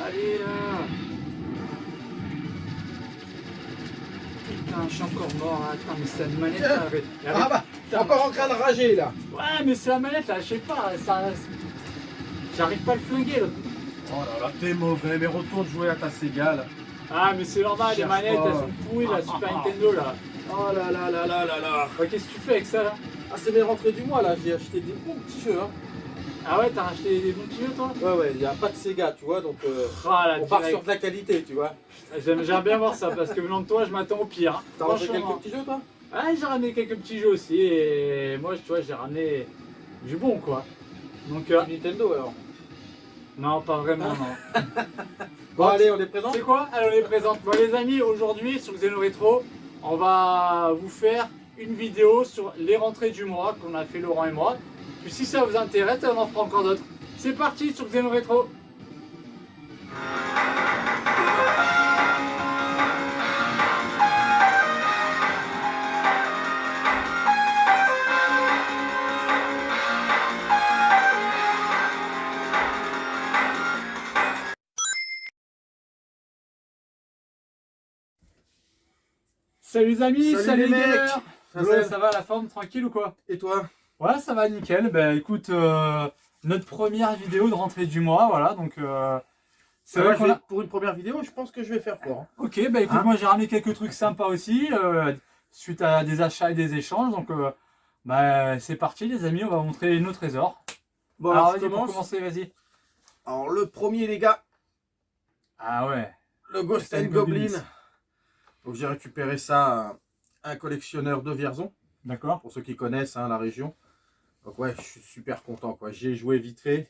Allez là. Putain, je suis encore mort. Attends, mais c'est une manette là. Ah bah, t'es encore en train de rager là. Ouais, mais c'est la manette là, je sais pas. J'arrive pas à le flinguer là. Oh là là, t'es mauvais, mais retourne jouer à ta Sega là. Ah, mais c'est normal, les Cherche manettes pas. elles sont pourries la Super Nintendo là. Oh là là là là là là. Ouais, qu'est-ce que tu fais avec ça là? Ah, c'est mes rentrées du mois là, j'ai acheté des bons petits jeux. Hein. Ah ouais, t'as racheté des bons petits jeux toi? Ouais, il n'y a pas de Sega, tu vois, donc Ah là, on part direct. sur de la qualité, tu vois. J'aime bien voir ça parce que venant de toi, je m'attends au pire. T'as ramené Franchement. quelques petits jeux, toi? Ouais, j'ai ramené quelques petits jeux aussi et moi, tu vois, j'ai ramené du bon quoi. Donc, Du Nintendo alors. non, pas vraiment, non. Bon, allez, on est présent. C'est quoi? Allez, on les présente. Bon, les amis, aujourd'hui sur Xeno Rétro, on va vous faire une vidéo sur les rentrées du mois qu'on a fait Laurent et moi. Puis si ça vous intéresse, on en fera encore d'autres. C'est parti sur Xeno Rétro. Salut les amis, Salut les mecs. gamers. Ça, Ça va la forme, tranquille ou quoi? Et toi? Ouais, ça va nickel. Bah écoute, notre première vidéo de rentrée du mois, voilà. Donc c'est vrai qu'on a... Pour une première vidéo, je pense que je vais faire fort. Hein. Ok, bah écoute, Hein, moi j'ai ramené quelques trucs sympas aussi, suite à des achats et des échanges. Donc bah c'est parti les amis, on va montrer nos trésors. Bon, Alors je vas-y, pour commence. commencer, vas-y. Alors le premier, les gars, Ah ouais, le Ghost and Goblin. Donc j'ai récupéré ça à un collectionneur de Vierzon, d'accord. pour ceux qui connaissent hein, la région. Donc ouais, je suis super content quoi. J'y ai joué vite fait.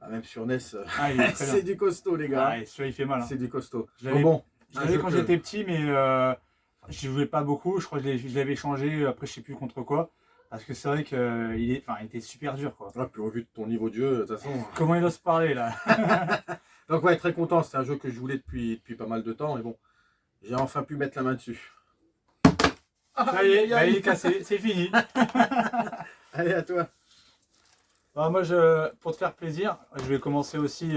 Ah, même sur NES, Ah, il est très c'est bien. du costaud les gars. Ah, et celui-là il fait mal. Hein. C'est du costaud. Je l'avais Bon, je l'avais jeu quand que- j'étais petit, mais je jouais pas beaucoup. Je crois que je l'avais changé, après je sais plus contre quoi. Parce que c'est vrai qu'il il était super dur quoi. Ah, puis au vu de ton niveau de jeu, de toute façon. Comment il ose parler là? Donc ouais, très content. C'est un jeu que je voulais depuis pas mal de temps. Et bon, j'ai enfin pu mettre la main dessus. Ça y est, bah, il est cassé, c'est fini. Allez, à toi. Bah, moi, pour te faire plaisir, je vais commencer aussi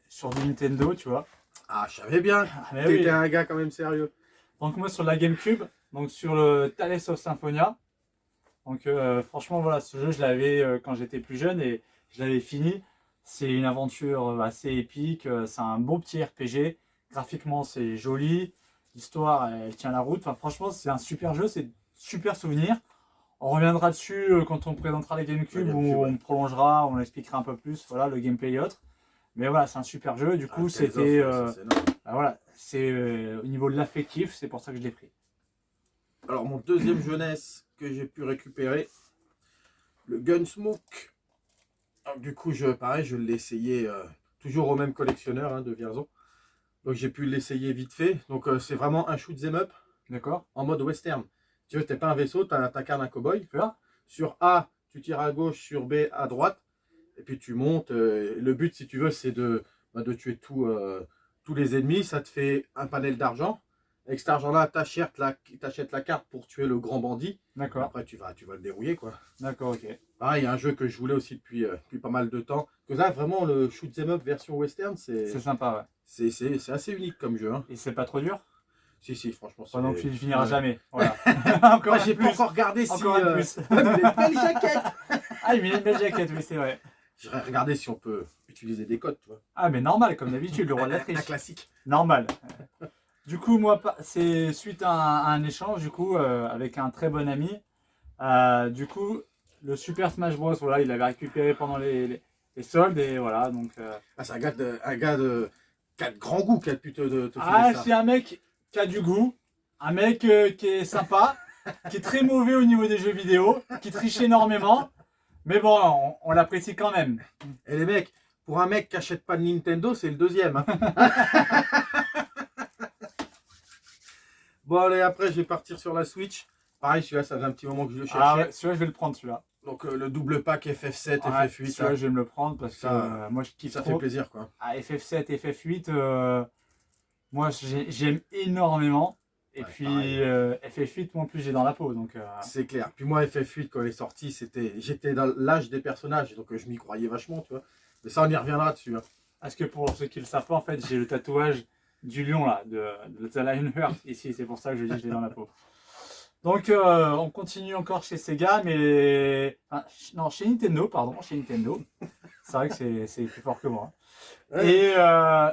sur du Nintendo, tu vois. Ah, je savais bien. Ah, mais T'étais oui. un gars quand même sérieux. Donc moi sur la GameCube, donc sur le Tales of Symphonia. Donc franchement voilà, ce jeu je l'avais quand j'étais plus jeune et je l'avais fini. C'est une aventure assez épique, c'est un beau petit RPG. Graphiquement c'est joli, l'histoire elle tient la route. Enfin franchement c'est un super jeu, c'est super souvenir. On reviendra dessus quand on présentera les GameCube La où GameCube, ouais. on prolongera, on expliquera un peu plus voilà, le gameplay et autres. Mais voilà, c'est un super jeu. Du coup, Ah, c'était Tales of, ça, c'est énorme. bah voilà, c'est au niveau de l'affectif, c'est pour ça que je l'ai pris. Alors, mon deuxième jeunesse que j'ai pu récupérer, le Gunsmoke. Alors, du coup, pareil, je l'ai essayé toujours au même collectionneur hein, de Vierzon. Donc, j'ai pu l'essayer vite fait. Donc, c'est vraiment un shoot 'em up D'accord? en mode western. Tu veux, t'es pas un vaisseau, t'incarnes un cowboy. Là? Sur A, tu tires à gauche, sur B, à droite. Et puis tu montes. Le but, si tu veux, c'est de tuer tous les ennemis. Ça te fait un panel d'argent. Avec cet argent-là, t'achètes la carte pour tuer le grand bandit. D'accord, Après, tu vas le dérouiller, quoi. d'accord, ok. Pareil, il y a un jeu que je voulais aussi depuis pas mal de temps. Que là, vraiment, le shoot 'em up version western, C'est sympa, ouais. c'est assez unique comme jeu. Hein. Et c'est pas trop dur? Si, franchement, c'est... Pendant que tu ne finiras Ouais. jamais. Voilà. Moi, j'ai un pas plus. encore regardé si... Encore un plus. Mais belle jaquette. Ah, il met une belle jaquette, oui, c'est vrai. J'irai regarder si on peut utiliser des codes, tu vois. Ah, mais normal, comme d'habitude, le roi de la Un triche. classique. Normal. Du coup, moi, c'est suite à un échange, du coup, avec un très bon ami. Du coup, le Super Smash Bros, voilà, il l'avait récupéré pendant les soldes, et voilà, donc... Ah, c'est un gars qui a de grand goût qui a pu te Ah, filer ça. c'est un mec qui a du goût, un mec qui est sympa, qui est très mauvais au niveau des jeux vidéo, qui triche énormément, mais bon, on l'apprécie quand même. Et les mecs, pour un mec qui achète pas de Nintendo, c'est le deuxième. Hein. Bon, allez, après, je vais partir sur la Switch. Pareil, celui-là, ça faisait un petit moment que je le cherchais. Ah ouais, celui-là, je vais le prendre, celui-là. Donc, le double pack FF7, Ouais, FF8. celui-là, Là, je vais me le prendre parce que Ça, moi, je kiffe ça trop. fait plaisir, quoi. Ah, FF7, FF8, moi, j'aime énormément. Et Ouais, puis, pareil. FF8, moi, en plus, j'ai dans la peau, donc... C'est clair. Puis moi, FF8, quand il est sorti, j'étais dans l'âge des personnages. Donc, je m'y croyais vachement, tu vois. Mais ça, on y reviendra dessus. Hein. Parce que pour ceux qui ne le savent pas, en fait, j'ai le tatouage du lion, là, de The Lionheart, ici. C'est pour ça que je dis que je l'ai dans la peau. Donc, on continue encore chez Sega, mais... Enfin, non, chez Nintendo, pardon, chez Nintendo. C'est vrai que c'est plus fort que moi. Ouais. Et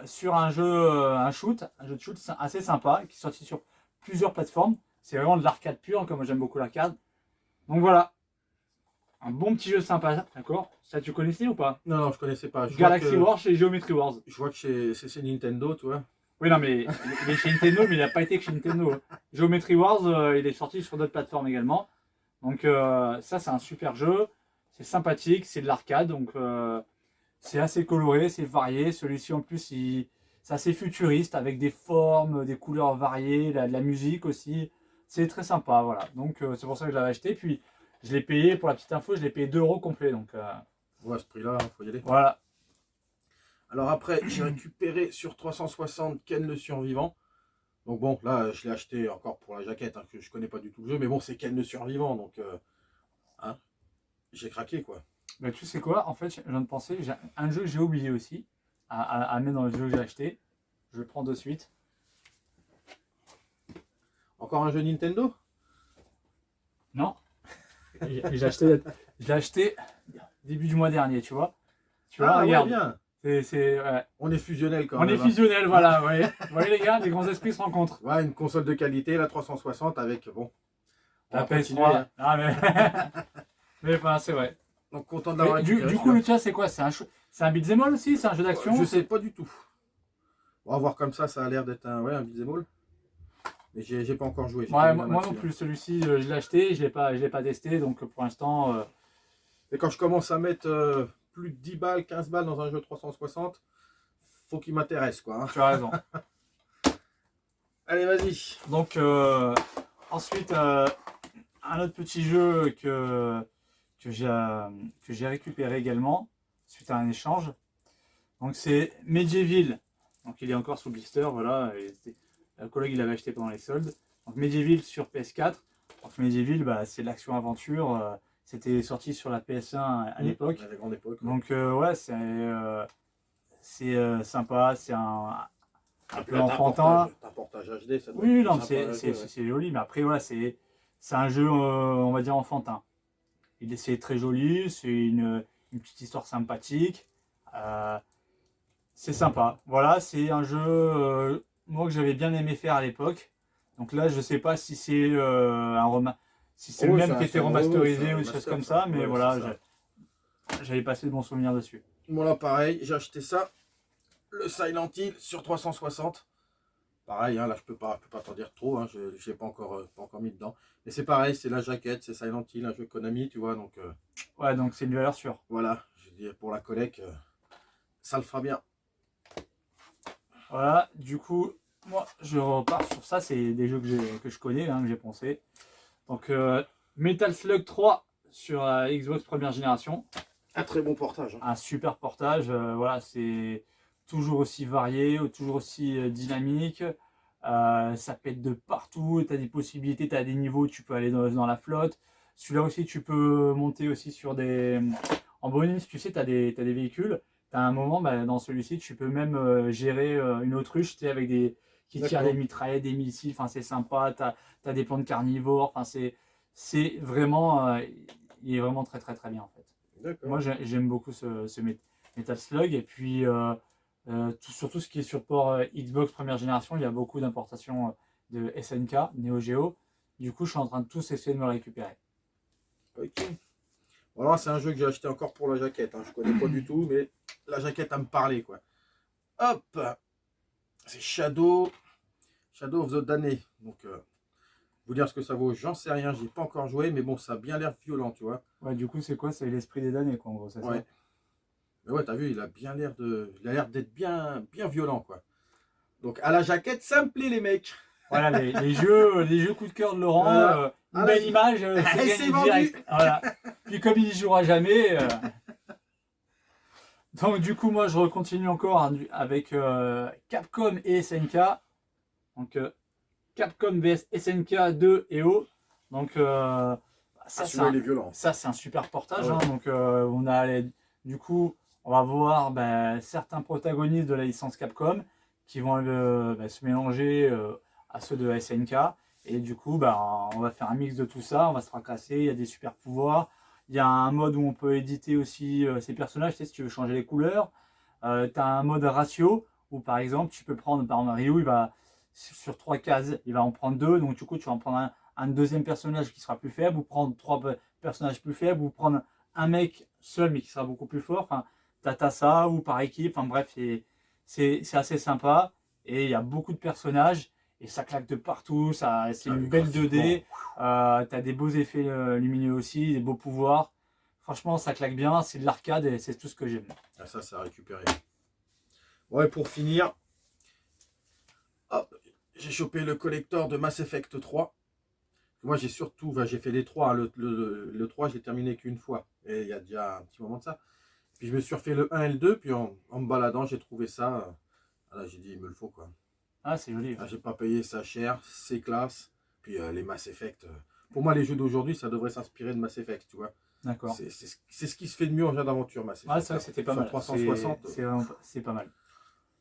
sur un jeu de shoot assez sympa, qui est sorti sur plusieurs plateformes. C'est vraiment de l'arcade pur, comme moi j'aime beaucoup l'arcade. Donc voilà, un bon petit jeu sympa, d'accord? Ça tu connaissais ou pas? Non, non, je connaissais pas. Galaxy Wars chez Geometry Wars. Je vois que c'est Nintendo, tu vois. Oui, non, mais il est chez Nintendo, mais il n'a pas été que chez Nintendo. Geometry Wars, il est sorti sur d'autres plateformes également. Donc ça, c'est un super jeu. C'est sympathique, c'est de l'arcade, donc c'est assez coloré, c'est varié. Celui-ci, en plus, c'est assez futuriste, avec des formes, des couleurs variées, de la musique aussi. C'est très sympa, voilà. Donc c'est pour ça que je l'avais acheté. Puis je l'ai payé, pour la petite info, je l'ai payé 2 € complet. Donc Ouais, à ce prix-là, faut y aller. voilà. Alors après, j'ai récupéré sur 360 Ken le Survivant. Donc bon, là, je l'ai acheté encore pour la jaquette, hein, que je connais pas du tout le jeu. Mais bon, c'est Ken le Survivant, donc hein, j'ai craqué, quoi. Bah, tu sais quoi, en fait, je viens de penser, j'ai un jeu que j'ai oublié aussi à mettre dans le jeu que j'ai acheté. Je le prends de suite. Encore un jeu Nintendo? Non, je l'ai acheté début du mois dernier, tu vois. Tu vois, Ah, ouais, regarde. bien. Ouais. On est fusionnel quand On même. est fusionnel, voilà. Vous voyez les gars, les grands esprits se rencontrent. Ouais, une console de qualité, la 360 avec, bon, on La va continuer, PS3. hein. Ah, mais mais enfin, c'est vrai. Donc content de Mais l'avoir récupéré. du coup, le chat, c'est quoi? C'est un beat'em all aussi? C'est un jeu d'action? Je sais pas du tout. On va voir comme ça a l'air d'être un beat'em all. Mais j'ai pas encore joué. Ouais, moi non plus, celui-ci, je l'ai acheté, je l'ai pas testé, donc pour l'instant... Et quand je commence à mettre plus de 10 balles, 15 balles dans un jeu 360, faut qu'il m'intéresse, quoi, hein. Tu as raison. Allez, vas-y. Donc, ensuite, un autre petit jeu que j'ai récupéré également, suite à un échange. Donc, c'est Medieval. Donc, il est encore sous blister, voilà. Un collègue, il l'avait acheté pendant les soldes. Donc, Medieval sur PS4. Donc, Medieval, bah, c'est de l'action-aventure. C'était sorti sur la PS1 à l'époque. À la grande époque. Donc, ouais, c'est sympa. C'est un peu enfantin. Un portage HD, ça doit Oui, être non, sympa à jouer, ouais. c'est joli, mais après, voilà, c'est un jeu, on va dire, enfantin. C'est très joli, c'est une petite histoire sympathique. C'est sympa. Voilà, c'est un jeu, moi, que j'avais bien aimé faire à l'époque. Donc là, je sais pas si c'est si c'est le même qui était remasterisé ou des choses comme ça, mais Ouais, voilà, j'avais passé de bons souvenirs dessus. Bon, là, pareil, j'ai acheté ça. Le Silent Hill sur 360. Pareil, hein, là je peux pas t'en dire trop, hein, je n'ai pas encore mis dedans. Mais c'est pareil, c'est la jaquette, c'est Silent Hill, un jeu Konami, tu vois, donc Ouais, donc c'est une valeur sûre. voilà, je dis pour la collecte, ça le fera bien. Voilà, du coup, moi je repars sur ça, c'est des jeux que je connais, hein, que j'ai pensé. Donc Metal Slug 3 sur Xbox première génération. Un très bon portage, hein. Un super portage, voilà, c'est toujours aussi varié, toujours aussi dynamique. Ça pète de partout, tu as des possibilités, tu as des niveaux, tu peux aller dans la flotte. Celui-là aussi, tu peux monter aussi sur des... En bonus, tu sais, tu as des véhicules. Tu as un moment, bah, dans celui-ci, tu peux même gérer une autruche, tu sais, avec qui tire des mitraillettes, des missiles. Enfin, c'est sympa, tu as des plantes carnivores. Enfin, c'est vraiment... il est vraiment très très très bien en fait. Moi j'aime beaucoup ce Metal Slug et puis surtout ce qui est sur port Xbox première génération, il y a beaucoup d'importations de SNK, Neo Geo. Du coup je suis en train de tous essayer de me le récupérer. Ok. Voilà, c'est un jeu que j'ai acheté encore pour la jaquette, hein. Je connais pas du tout, mais la jaquette a me parler, quoi. Hop, c'est Shadow of the Damned. Donc vous dire ce que ça vaut, j'en sais rien, j'ai pas encore joué, mais bon, ça a bien l'air violent, tu vois. Ouais, du coup c'est quoi? C'est l'esprit des damnés quoi en gros, c'est Ouais. ça? Mais ouais, t'as vu, il a l'air d'être bien violent, quoi. Donc à la jaquette, ça me plaît, les mecs. Voilà, les jeux coup de cœur de Laurent, une belle image, c'est gagné direct. Voilà. Puis comme il y jouera jamais. Donc du coup moi je continue encore hein, avec Capcom et SNK. Donc Capcom vs SNK 2 et O. Donc ça c'est un super portage. Ouais. Hein, donc du coup on va voir certains protagonistes de la licence Capcom qui vont se mélanger à ceux de SNK. Et du coup, on va faire un mix de tout ça, on va se fracasser, il y a des super pouvoirs. Il y a un mode où on peut éditer aussi ces personnages, tu sais, si tu veux changer les couleurs. Tu as un mode ratio où par exemple, tu peux prendre, par exemple, Ryu, il va sur 3 cases, il va en prendre 2, donc du coup, tu vas en prendre un deuxième personnage qui sera plus faible, ou prendre 3 personnages plus faibles, ou prendre un mec seul mais qui sera beaucoup plus fort. Enfin, t'as ça, ou par équipe, enfin bref, c'est assez sympa. Et il y a beaucoup de personnages, et ça claque de partout, c'est une belle 2D. T'as des beaux effets lumineux aussi, des beaux pouvoirs. Franchement, ça claque bien, c'est de l'arcade et c'est tout ce que j'aime. Ah, ça a récupéré. Ouais, pour finir, hop, j'ai chopé le collector de Mass Effect 3. Moi, j'ai surtout, j'ai fait les 3. Le 3, je l'ai terminé qu'une fois. Et il y a déjà un petit moment de ça. Puis je me suis refait le 1 et le 2. Puis en me baladant, j'ai trouvé ça. Là, j'ai dit, il me le faut, quoi. Ah, c'est joli. J'ai pas payé ça cher, c'est classe. Puis les Mass Effect. Pour moi, les jeux d'aujourd'hui, ça devrait s'inspirer de Mass Effect, tu vois. D'accord. C'est ce qui se fait de mieux en jeu d'aventure, Mass Effect. Ouais, c'est vrai que c'était pas mal. 360. C'est pas mal.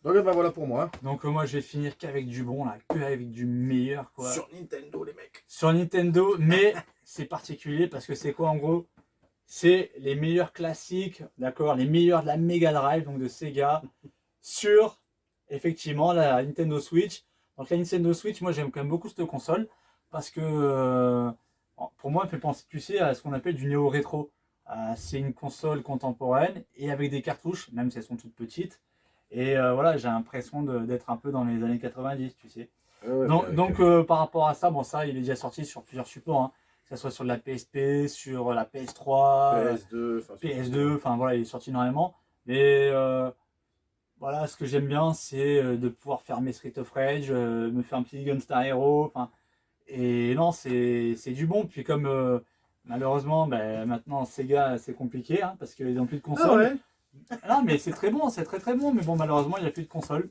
Donc voilà pour moi. Donc moi, je vais finir qu'avec du bon, là, qu'avec du meilleur, quoi. Sur Nintendo, les mecs. Sur Nintendo, mais c'est particulier parce que c'est quoi en gros? C'est les meilleurs classiques, d'accord, les meilleurs de la Mega Drive, donc de Sega, sur effectivement la Nintendo Switch. Donc la Nintendo Switch, moi j'aime quand même beaucoup cette console parce que pour moi, elle fait penser, tu sais, à ce qu'on appelle du néo-rétro. C'est une console contemporaine et avec des cartouches, même si elles sont toutes petites. Et voilà, j'ai l'impression d'être un peu dans les années 90, tu sais. Ouais, Donc par rapport à ça, bon ça, il est déjà sorti sur plusieurs supports, hein, que ce soit sur la PSP, sur la PS3, PS2, enfin voilà, il est sorti énormément. Mais voilà, ce que j'aime bien, c'est de pouvoir faire mes Street of Rage, me faire un petit Gunstar Hero, enfin, et non, c'est du bon. Puis comme malheureusement, maintenant Sega c'est compliqué, hein, parce qu'ils n'ont plus de console. Non, mais c'est très bon, c'est très très bon, mais bon, malheureusement, il n'y a plus de console.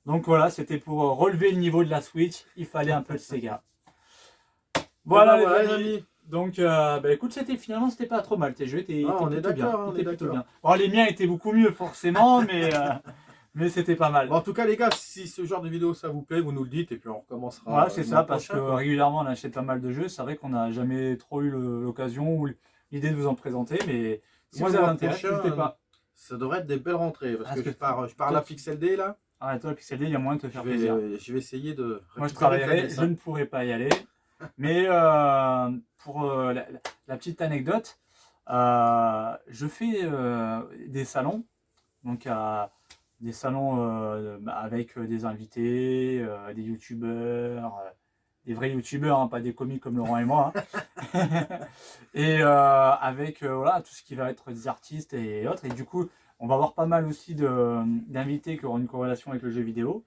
Donc voilà, c'était pour relever le niveau de la Switch, il fallait un peu de Sega. Voilà, les amis. Donc, écoute, finalement, c'était pas trop mal. Tes jeux étaient plutôt bien. Plutôt bien. Bon, les miens étaient beaucoup mieux, forcément, mais c'était pas mal. Bon, en tout cas, les gars, si ce genre de vidéo ça vous plaît, vous nous le dites et puis on recommencera. Voilà, c'est ça, parce que régulièrement, on achète pas mal de jeux. C'est vrai qu'on n'a jamais trop eu l'occasion ou l'idée de vous en présenter, mais si vous avez intérêt, n'hésitez pas. Ça devrait être des belles rentrées, parce que je pars la Pixel D, là. Ah, toi, la Pixel D, il y a moyen de te faire plaisir. Je vais essayer de... Moi, je travaillerai, je ne pourrai pas y aller. Mais pour la petite anecdote, je fais des salons, donc des salons avec des invités, des youtubeurs, des vrais youtubeurs, hein, pas des comiques comme Laurent et moi, hein. Et avec voilà, tout ce qui va être des artistes et autres. Et du coup, on va avoir pas mal aussi d'invités qui auront une corrélation avec le jeu vidéo.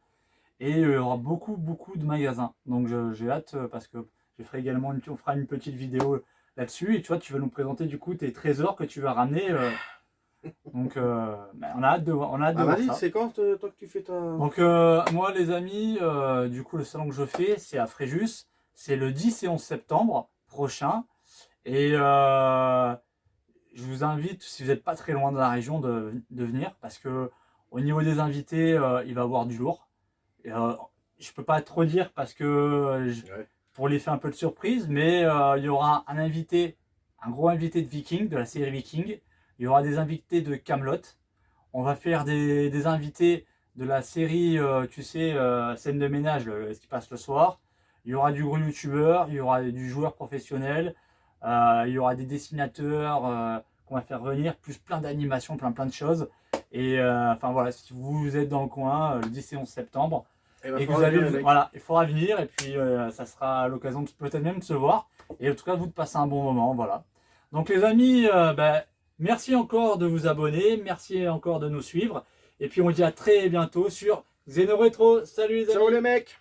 Et il y aura beaucoup de magasins. Donc j'ai hâte parce que je ferai également on fera une petite vidéo là-dessus. Et tu vois, tu vas nous présenter du coup tes trésors que tu vas ramener. Donc on a hâte de voir vas-y, ça. c'est quand toi que tu fais ta... Donc moi les amis, du coup le salon que je fais, c'est à Fréjus. C'est le 10 et 11 septembre prochain. Et je vous invite, si vous n'êtes pas très loin de la région, de venir. Parce que au niveau des invités, il va y avoir du lourd. Je peux pas trop dire parce que pour les faire un peu de surprise, mais il y aura un gros invité de Viking, de la série Viking. Il y aura des invités de Camelot. On va faire des invités de la série, tu sais, scène de ménage, ce qui passe le soir. Il y aura du gros youtubeur, il y aura du joueur professionnel, il y aura des dessinateurs qu'on va faire venir, plus plein d'animations, plein de choses. Et enfin voilà, si vous êtes dans le coin le 10 et 11 septembre et que vous avez, voilà, il faudra venir et puis ça sera l'occasion peut-être même de se voir et en tout cas vous de passer un bon moment, voilà. Donc les amis, merci encore de vous abonner, merci encore de nous suivre et puis on dit à très bientôt sur Xeno Retro. Salut les amis. Ciao les mecs.